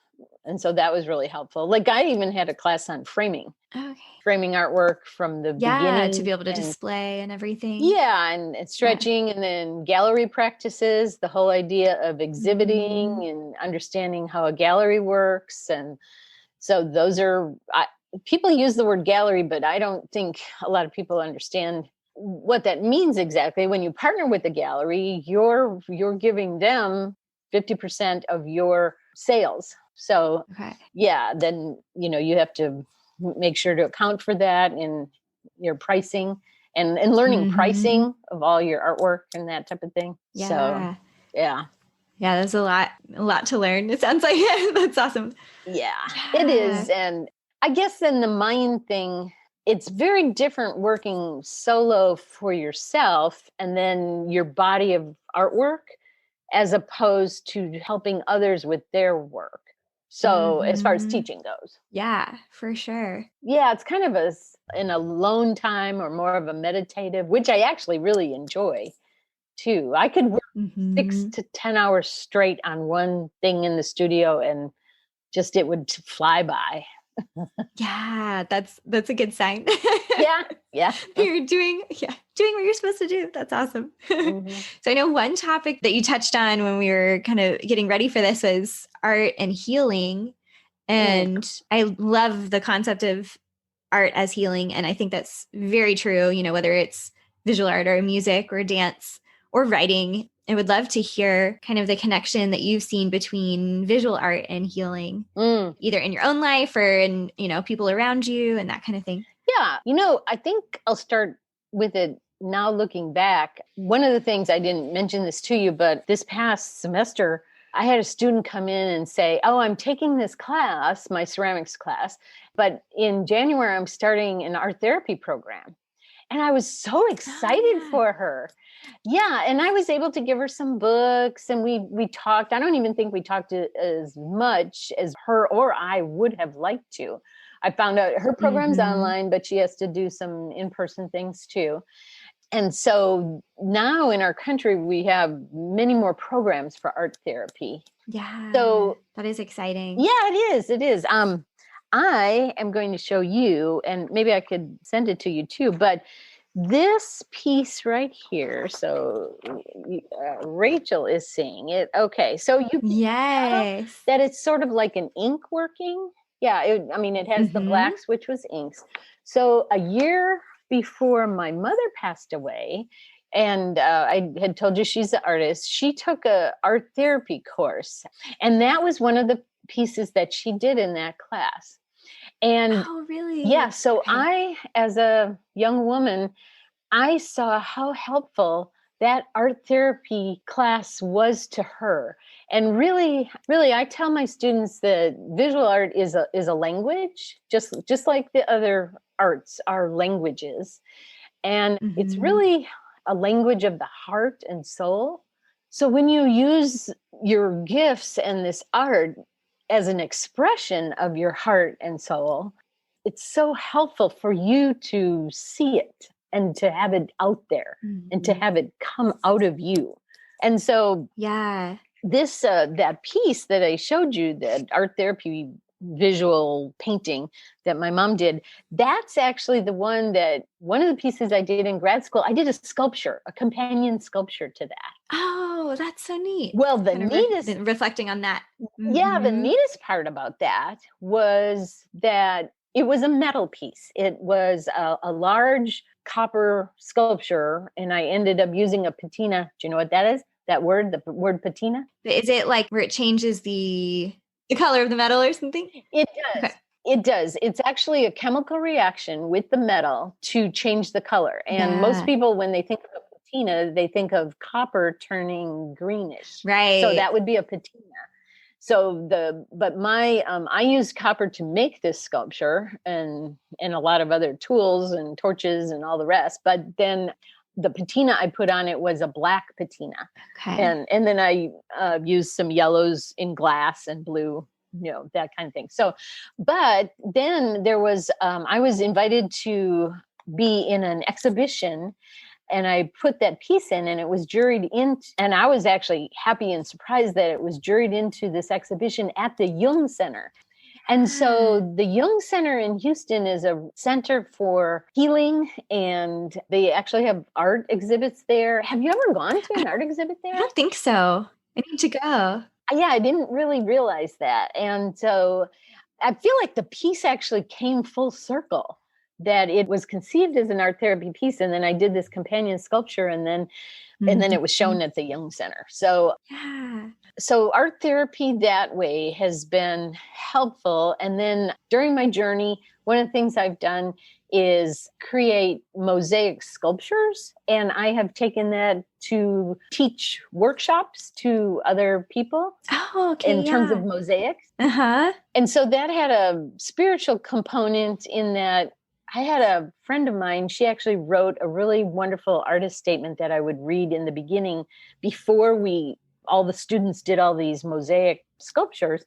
And so that was really helpful. Like I even had a class on framing, framing artwork from the beginning. To be able to display and everything. Yeah. And stretching and then gallery practices, the whole idea of exhibiting and understanding how a gallery works. And so those are, people use the word gallery, but I don't think a lot of people understand what that means exactly. When you partner with a gallery, you're giving them 50% of your sales. So yeah, then, you have to make sure to account for that in your pricing and learning pricing of all your artwork and that type of thing. Yeah. So, yeah. Yeah, there's a lot to learn. It sounds like that's awesome. Yeah, it is. And I guess then the mind thing, it's very different working solo for yourself and then your body of artwork as opposed to helping others with their work. So as far as teaching goes. Yeah, for sure. Yeah, it's kind of an alone time or more of a meditative, which I actually really enjoy too. I could work 6 to 10 hours straight on one thing in the studio and just it would fly by. Yeah, that's a good sign. Yeah. You're doing what you're supposed to do. That's awesome. So I know one topic that you touched on when we were kind of getting ready for this was art and healing. And I love the concept of art as healing. And I think that's very true, whether it's visual art or music or dance or writing. I would love to hear kind of the connection that you've seen between visual art and healing, either in your own life or in, people around you and that kind of thing. Yeah. I think I'll start with it now looking back. One of the things, I didn't mention this to you, but this past semester, I had a student come in and say, oh, I'm taking this class, my ceramics class, but in January, I'm starting an art therapy program. And I was so excited for her. Yeah. And I was able to give her some books and we talked. I don't even think we talked as much as her or I would have liked to. I found out her program's online, but she has to do some in-person things too. And so now in our country, we have many more programs for art therapy. Yeah. So that is exciting. Yeah, it is. I am going to show you, and maybe I could send it to you too, but this piece right here. So Rachel is seeing it. Okay. So you can tell that it's sort of like an ink working. Yeah. It has the blacks, which was inks. So a year before my mother passed away, and I had told you she's an artist, she took a art therapy course. And that was one of the pieces that she did in that class. And oh, really? Yeah. So I, as a young woman, I saw how helpful that art therapy class was to her. And really, I tell my students that visual art is a language, just like the other arts are languages. And it's really a language of the heart and soul. So when you use your gifts and this art as an expression of your heart and soul, it's so helpful for you to see it and to have it out there and to have it come out of you. And so this that piece that I showed you, that art therapy visual painting that my mom did, that's actually one of the pieces I did in grad school. I did a companion sculpture to that. Oh, that's so neat. Well, the neatest reflecting on that. Yeah, the neatest part about that was that it was a metal piece. It was a large copper sculpture, and I ended up using a patina. Do you know what that is? That word, the word patina? Is it like where it changes the color of the metal or something? It does. Okay. It does. It's actually a chemical reaction with the metal to change the color. And most people, when they think of a patina, they think of copper turning greenish. Right. So that would be a patina. So I used copper to make this sculpture and a lot of other tools and torches and all the rest. But then the patina I put on it was a black patina. Okay. And then I used some yellows in glass and blue, that kind of thing. So, but then there was, I was invited to be in an exhibition, and I put that piece in, and it was juried in, and I was actually happy and surprised that it was juried into this exhibition at the Jung Center. And so the Jung Center in Houston is a center for healing, and they actually have art exhibits there. Have you ever gone to an art exhibit there? I don't think so. I need to go. Yeah, I didn't really realize that. And so I feel like the piece actually came full circle, that it was conceived as an art therapy piece. And then I did this companion sculpture, and then it was shown at the Young Center. So, so art therapy that way has been helpful. And then during my journey, one of the things I've done is create mosaic sculptures. And I have taken that to teach workshops to other people in terms of mosaics. And so that had a spiritual component in that I had a friend of mine, she actually wrote a really wonderful artist statement that I would read in the beginning before all the students did all these mosaic sculptures,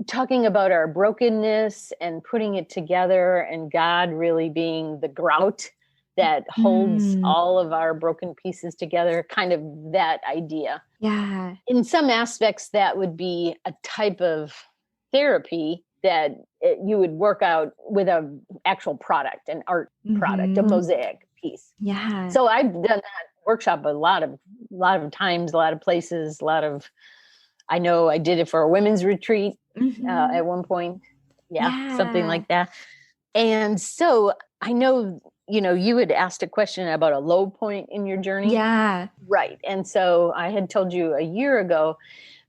talking about our brokenness and putting it together, and God really being the grout that holds all of our broken pieces together, kind of that idea. Yeah. In some aspects, that would be a type of therapy that you would work out with an actual product, an art product, a mosaic piece. Yeah. So I've done that workshop a lot of times, a lot of places, I know I did it for a women's retreat at one point. Yeah, something like that. And so I know, you had asked a question about a low point in your journey. Yeah. Right. And so I had told you a year ago,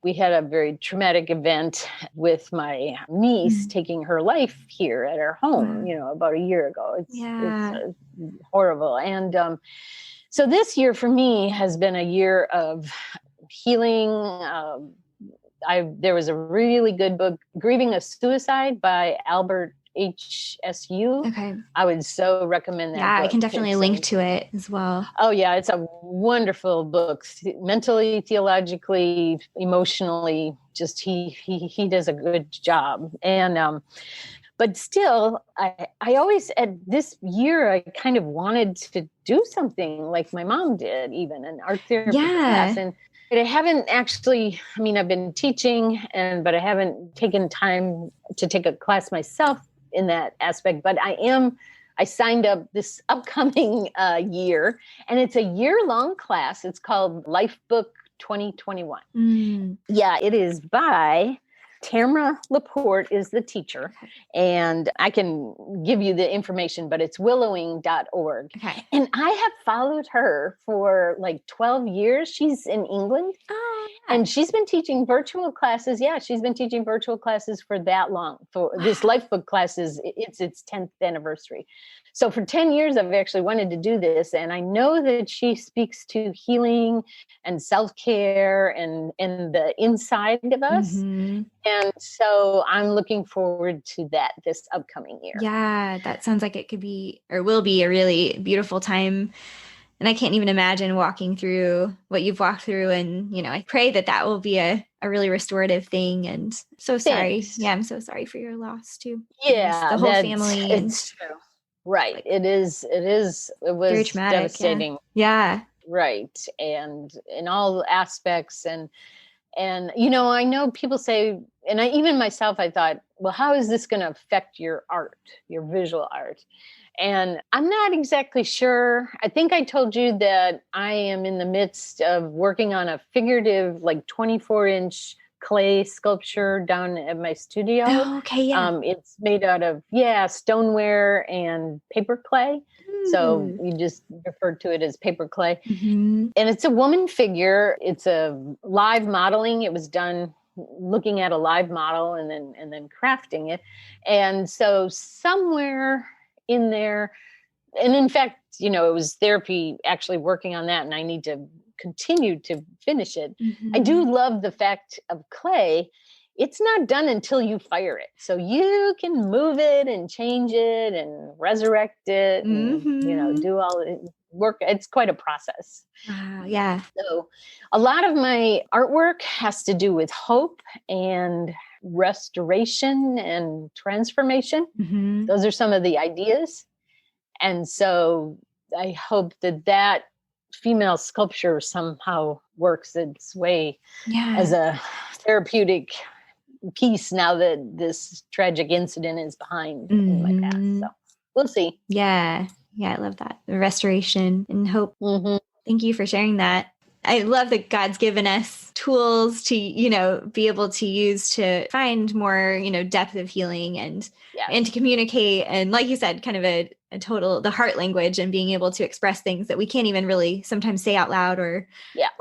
we had a very traumatic event with my niece taking her life here at our home, about a year ago. It's horrible. And so this year for me has been a year of healing. There was a really good book, Grieving a Suicide by Albert HSU. Okay. I would so recommend that. Yeah, book. I can definitely link to it as well. Oh yeah, it's a wonderful book, mentally, theologically, emotionally. Just he does a good job. And but still, I always, at this year, I kind of wanted to do something like my mom did, even an art therapy class. And I haven't actually, I've been teaching, but I haven't taken time to take a class myself in that aspect. But I signed up this upcoming year, and it's a year-long class. It's called Lifebook 2021. Yeah, it is by Tamara Laporte is the teacher, and I can give you the information, but it's willowing.org. Okay. And I have followed her for like 12 years. She's in England. And she's been teaching virtual classes. Yeah, she's been teaching virtual classes for that long. For this Lifebook class it's its 10th anniversary. So for 10 years, I've actually wanted to do this. And I know that she speaks to healing and self-care and the inside of us. And so I'm looking forward to that this upcoming year. Yeah, that sounds like it could be or will be a really beautiful time. And I can't even imagine walking through what you've walked through. And, I pray that will be a really restorative thing. And so sorry. Thanks. Yeah, I'm so sorry for your loss too. Yeah. The whole family. It's true. Right. It is. It was very traumatic, devastating. Yeah. Right. And in all aspects. And I know people say, and even myself, I thought, well, how is this going to affect your art, your visual art? And I'm not exactly sure. I think I told you that I am in the midst of working on a figurative, like 24-inch clay sculpture down at my studio. Oh, okay, yeah. It's made out of, stoneware and paper clay. So you just refer to it as paper clay. And it's a woman figure. It's a live modeling. It was done looking at a live model and then crafting it. And so somewhere in there, and in fact, it was therapy actually working on that, and I need to continue to finish it. I do love the fact of clay. It's not done until you fire it. So you can move it and change it and resurrect it and, do all the work. It's quite a process. Yeah. So a lot of my artwork has to do with hope and restoration and transformation. Those are some of the ideas. And so I hope that female sculpture somehow works its way as a therapeutic piece now that this tragic incident is behind in my past. So we'll see. Yeah. Yeah, I love that. The restoration and hope. Thank you for sharing that. I love that God's given us tools to, be able to use to find more, depth of healing and to communicate. And like you said, kind of a total, the heart language and being able to express things that we can't even really sometimes say out loud or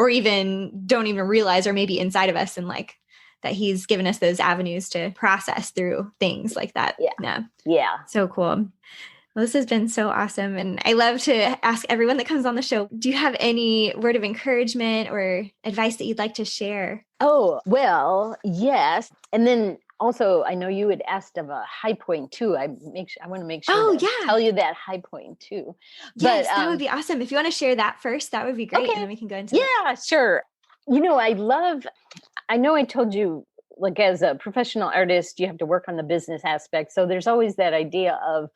even don't even realize or maybe inside of us, and like that he's given us those avenues to process through things like that. Yeah. So cool. Well, this has been so awesome. And I love to ask everyone that comes on the show, do you have any word of encouragement or advice that you'd like to share? Oh, well, yes. And then also, I know you had asked of a high point too. I want to make sure to tell you that high point too. Yes, that would be awesome. If you want to share that first, that would be great. Okay. And then we can go into it. Sure. I know I told you, like, as a professional artist, you have to work on the business aspect. So there's always that idea of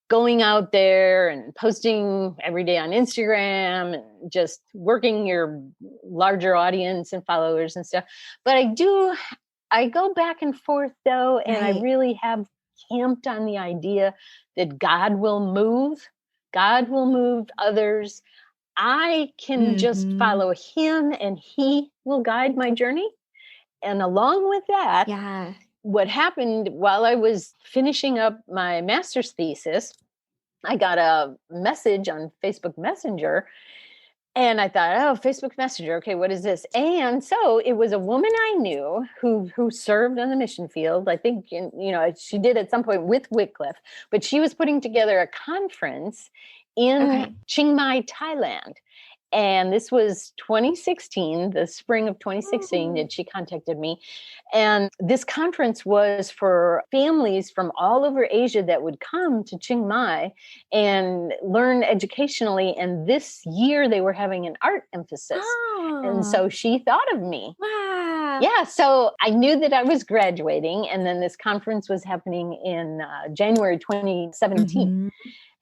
going out there and posting every day on Instagram and just working your larger audience and followers and stuff. But I go back and forth though, and I really have camped on the idea that God will move others. I can just follow him and he will guide my journey. And along with that, what happened while I was finishing up my master's thesis, I got a message on Facebook Messenger, and I thought, oh, Facebook Messenger. Okay, what is this? And so it was a woman I knew who served on the mission field. I think, she did at some point with Wycliffe, but she was putting together a conference in Chiang Mai, Thailand. And this was 2016, the spring of 2016, that she contacted me. And this conference was for families from all over Asia that would come to Chiang Mai and learn educationally. And this year they were having an art emphasis. Oh. And so she thought of me. Wow. Yeah. So I knew that I was graduating. And then this conference was happening in January 2017.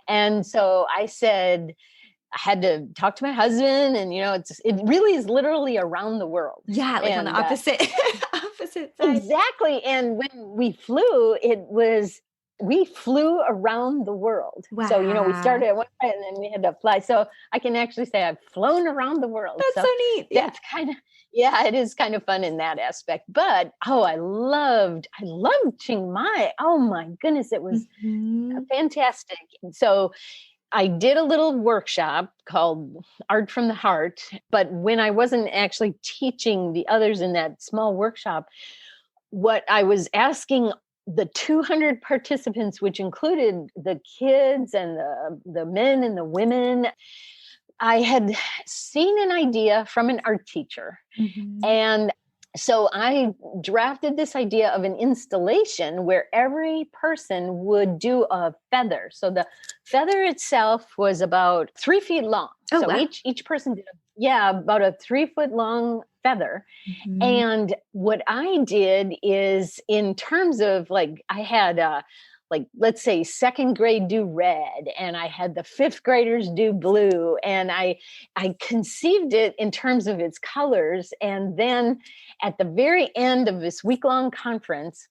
And so I said, I had to talk to my husband, and it really is literally around the world. Yeah, like on the opposite opposite side. Exactly. And when we flew, we flew around the world. Wow. So we started at one point and then we had to fly. So I can actually say I've flown around the world. That's so neat. That's it is kind of fun in that aspect. But I loved Chiang Mai. Oh my goodness, it was fantastic. So I did a little workshop called Art from the Heart, but when I wasn't actually teaching the others in that small workshop, what I was asking the 200 participants, which included the kids and the men and the women, I had seen an idea from an art teacher. And so I drafted this idea of an installation where every person would do a feather. So the feather itself was about 3 feet long. Oh, so wow. each person did about a 3 foot long feather. And what I did is, in terms of, like, I had let's say second grade do red, and I had the fifth graders do blue, and I conceived it in terms of its colors. And then at the very end of this week-long conference,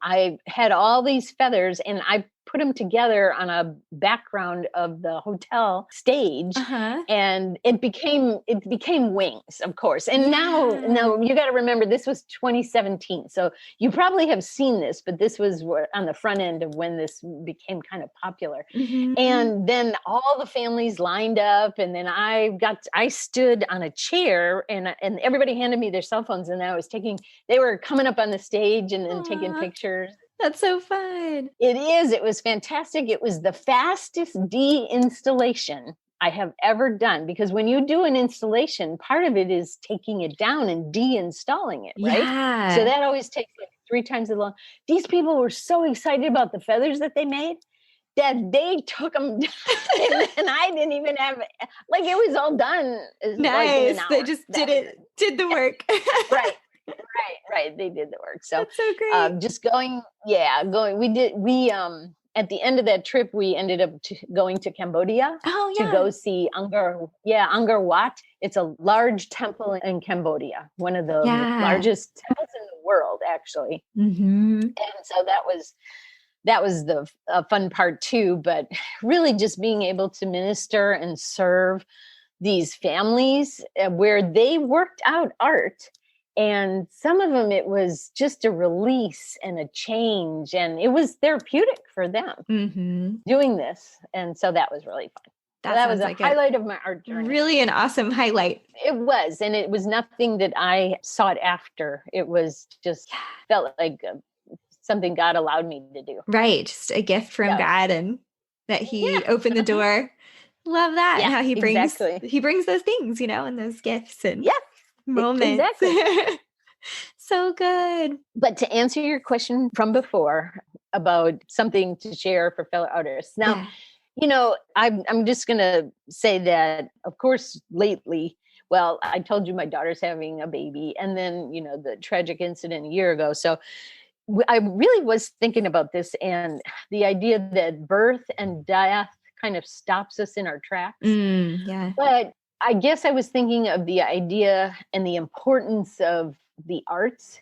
I had all these feathers and I put them together on a background of the hotel stage, and it became wings, of course. And now you got to remember, this was 2017. So you probably have seen this, but this was on the front end of when this became kind of popular. And then all the families lined up, and then I stood on a chair, and everybody handed me their cell phones, and they were coming up on the stage and then taking pictures. That's so fun. It is. It was fantastic. It was the fastest de-installation I have ever done, because when you do an installation, part of it is taking it down and de-installing it, right? Yeah. So that always takes like 3 times as long. These people were so excited about the feathers that they made that they took them down, and I didn't even have, like, it was all done. Nice. Like, in an hour. They just did the work. Right. They did the work. So that's so great. Just going. At the end of that trip, we ended up going to Cambodia to go see Angkor Wat. It's a large temple in Cambodia, one of the largest temples in the world, actually. And so that was the fun part too. But really, just being able to minister and serve these families where they worked out art. And some of them, it was just a release and a change. And it was therapeutic for them doing this. And so that was really fun. That was a highlight of my art journey. Really an awesome highlight. It was. And it was nothing that I sought after. It was just felt like something God allowed me to do. Right. Just a gift from God, and that he opened the door. Love that. Yeah, and how he brings those things, and those gifts and moments. Exactly. So good. But to answer your question from before about something to share for fellow artists. Now, I'm just going to say that, of course, lately, well, I told you my daughter's having a baby, and then, the tragic incident a year ago. So I really was thinking about this and the idea that birth and death kind of stops us in our tracks. But I guess I was thinking of the idea and the importance of the arts.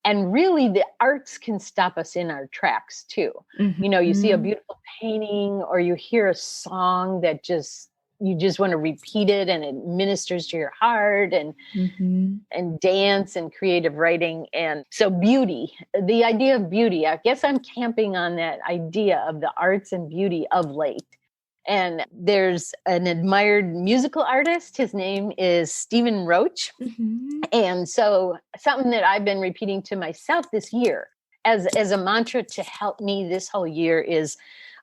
And really, the arts can stop us in our tracks, too. You see a beautiful painting or you hear a song that you just want to repeat it, and it ministers to your heart, and dance and creative writing. And so the idea of beauty, I guess I'm camping on that idea of the arts and beauty of late. And there's an admired musical artist. His name is Stephen Roach. And so something that I've been repeating to myself this year as a mantra to help me this whole year is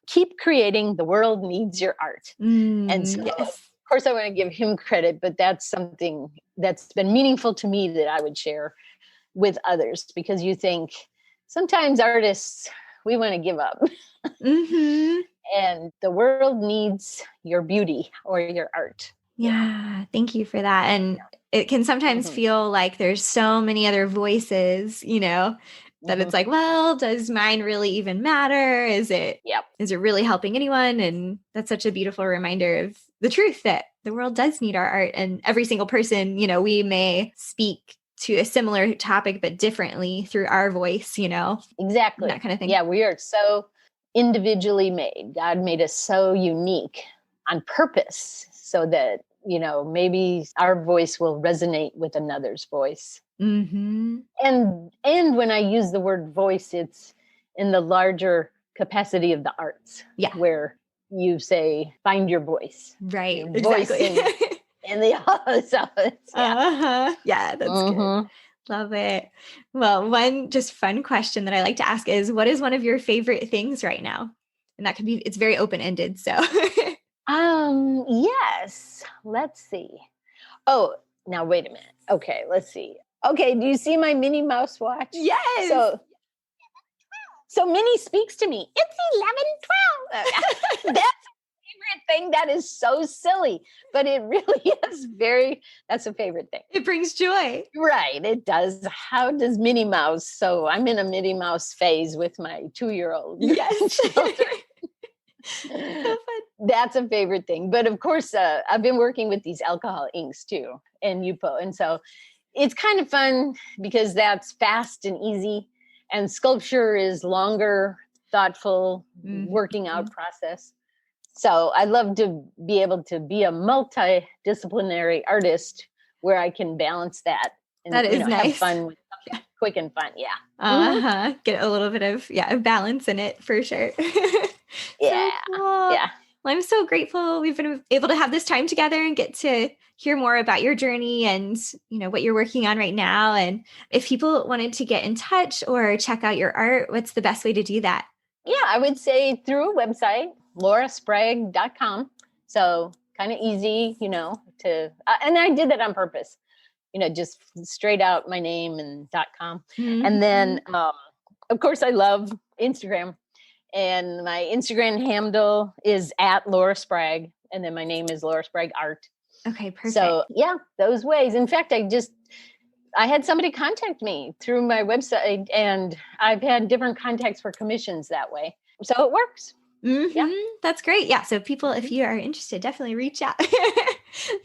keep creating. The world needs your art. And so, of course, I want to give him credit, but that's something that's been meaningful to me that I would share with others, because you think sometimes artists, we want to give up. And the world needs your beauty or your art. Yeah, thank you for that. And it can sometimes feel like there's so many other voices, that it's like, well, does mine really even matter? Is it really helping anyone? And that's such a beautiful reminder of the truth that the world does need our art. And every single person, we may speak to a similar topic, but differently through our voice, Exactly. That kind of thing. Yeah, we are so individually made. God made us so unique on purpose so that, maybe our voice will resonate with another's voice. And when I use the word voice, it's in the larger capacity of the arts, where you say, find your voice. Right. Your exactly. Voice in the office. Yeah, that's good. Love it. Well, one just fun question that I like to ask is, what is one of your favorite things right now? And that can be, it's very open-ended. So, yes, let's see. Oh, now wait a minute. Okay, let's see. Okay, do you see my Minnie Mouse watch? Yes. So Minnie speaks to me. It's 11:12. That's a favorite thing. That is so silly, but it really is that's a favorite thing. It brings joy. Right, it does. How does Minnie Mouse? So I'm in a Minnie Mouse phase with my 2-year-old. Yes. children. So fun. That's a favorite thing. But of course, I've been working with these alcohol inks too, and Yupo. And so it's kind of fun because that's fast and easy. And sculpture is longer, thoughtful, working out process. So I love to be able to be a multidisciplinary artist where I can balance that. And, that is nice. Have fun with something quick and fun. Yeah. Get a little bit of, balance in it for sure. Yeah. So cool. Yeah. Well, I'm so grateful we've been able to have this time together and get to hear more about your journey and, what you're working on right now. And if people wanted to get in touch or check out your art, what's the best way to do that? Yeah, I would say through a website, laurasprague.com. So kind of easy, to, and I did that on purpose, just straight out my name and .com. And then, of course, I love Instagram. And my Instagram handle is @Laura Sprague. And then my name is Laura Sprague Art. Okay, perfect. So yeah, those ways. In fact, I had somebody contact me through my website, and I've had different contacts for commissions that way. So it works. Yeah, that's great. Yeah. So people, if you are interested, definitely reach out.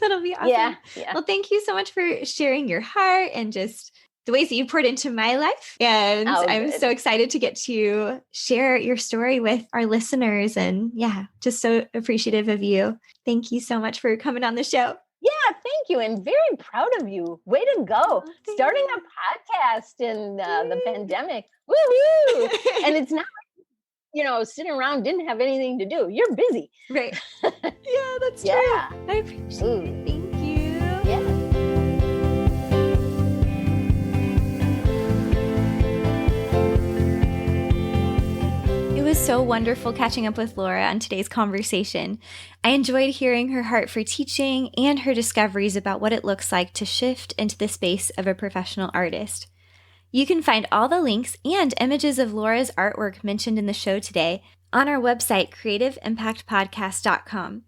That'll be awesome. Yeah. Well, thank you so much for sharing your heart and just the ways that you poured into my life. And I'm so excited to get to share your story with our listeners. And just so appreciative of you. Thank you so much for coming on the show. Yeah, thank you. And very proud of you. Way to go. Oh, Starting a podcast in the pandemic. Woohoo! And it's not, sitting around, didn't have anything to do. You're busy. Right. Yeah, that's true. Yeah. I appreciate it. Thank you. Yeah. It was so wonderful catching up with Laura on today's conversation. I enjoyed hearing her heart for teaching and her discoveries about what it looks like to shift into the space of a professional artist. You can find all the links and images of Laura's artwork mentioned in the show today on our website, creativeimpactpodcast.com.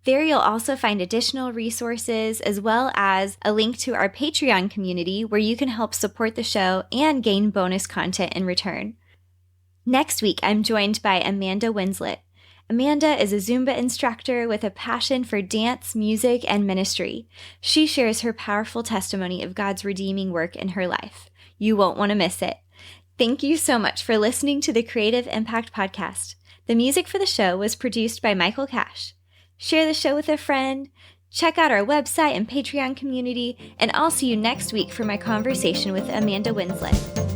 There you'll also find additional resources as well as a link to our Patreon community where you can help support the show and gain bonus content in return. Next week, I'm joined by Amanda Winslet. Amanda is a Zumba instructor with a passion for dance, music, and ministry. She shares her powerful testimony of God's redeeming work in her life. You won't want to miss it. Thank you so much for listening to the Creative Impact Podcast. The music for the show was produced by Michael Cash. Share the show with a friend, check out our website and Patreon community, and I'll see you next week for my conversation with Amanda Winslet.